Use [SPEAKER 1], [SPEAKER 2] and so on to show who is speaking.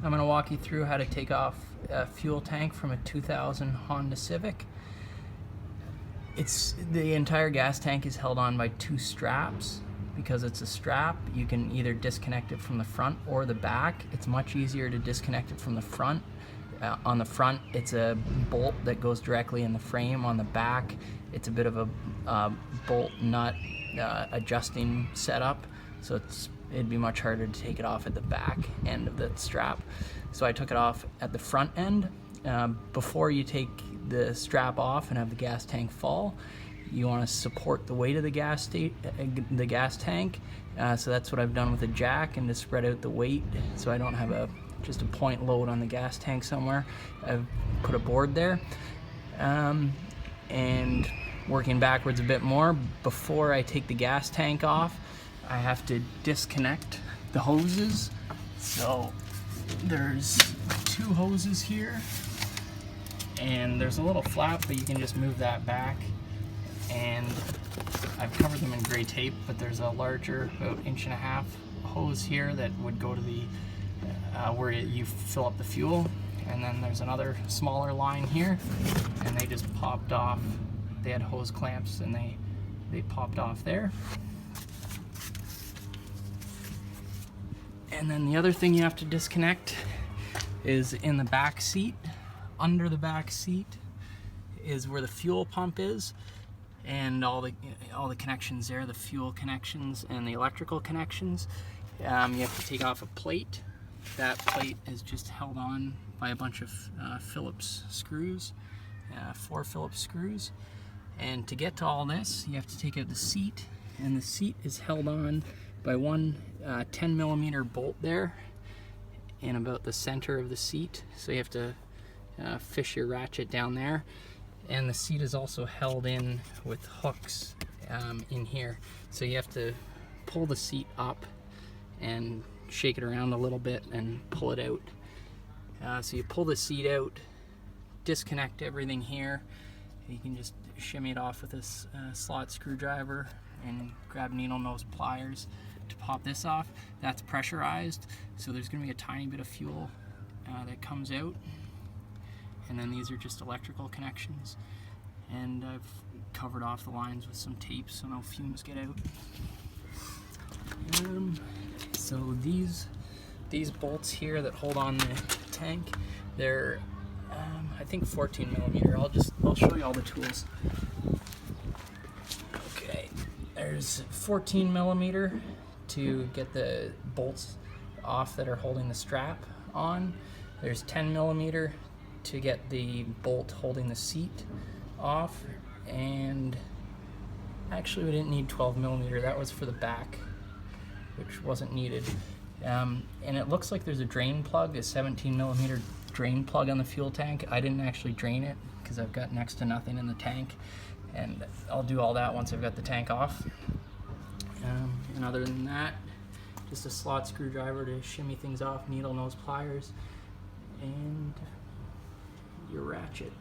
[SPEAKER 1] I'm going to walk you through how to take off a fuel tank from a 2000 Honda Civic. The entire gas tank is held on by two straps. Because it's a strap, you can either disconnect it from the front or the back. It's much easier to disconnect it from the front. On the front, it's a bolt that goes directly in the frame. On the back, it's a bit of a bolt nut adjusting setup, so it'd be much harder to take it off at the back end of the strap. So I took it off at the front end. Before you take the strap off and have the gas tank fall, you want to support the weight of the gas tank. So that's what I've done with a jack, and to spread out the weight so I don't have just a point load on the gas tank somewhere, I've put a board there. And working backwards a bit more, before I take the gas tank off, I have to disconnect the hoses. So there's two hoses here, and there's a little flap, but you can just move that back. And I've covered them in gray tape, but there's a larger, about 1.5 inch hose here that would go to the where you fill up the fuel, and then there's another smaller line here, and they just popped off. They had hose clamps, and they popped off there. And then the other thing you have to disconnect is in the back seat. Under the back seat is where the fuel pump is, and all the connections there, the fuel connections and the electrical connections. You have to take off a plate. That plate is just held on by a bunch of Phillips screws, 4 Phillips screws. And to get to all this, you have to take out the seat, and the seat is held on by one 10mm bolt there in about the center of the seat. So you have to fish your ratchet down there. And the seat is also held in with hooks in here. So you have to pull the seat up and shake it around a little bit and pull it out. So you pull the seat out, disconnect everything here. You can just shimmy it off with this slot screwdriver and grab needle nose pliers to pop this off. That's pressurized, so there's going to be a tiny bit of fuel that comes out. And then these are just electrical connections, and I've covered off the lines with some tape so no fumes get out. So these bolts here that hold on the tank, they're I think 14mm. I'll show you all the tools. Okay, there's 14mm to get the bolts off that are holding the strap on. There's 10mm to get the bolt holding the seat off, and actually we didn't need 12mm. That was for the back, which wasn't needed. And it looks like there's a drain plug, a 17mm drain plug on the fuel tank. I didn't actually drain it because I've got next to nothing in the tank, and I'll do all that once I've got the tank off. And other than that, just a slot screwdriver to shimmy things off, needle nose pliers, and your ratchet.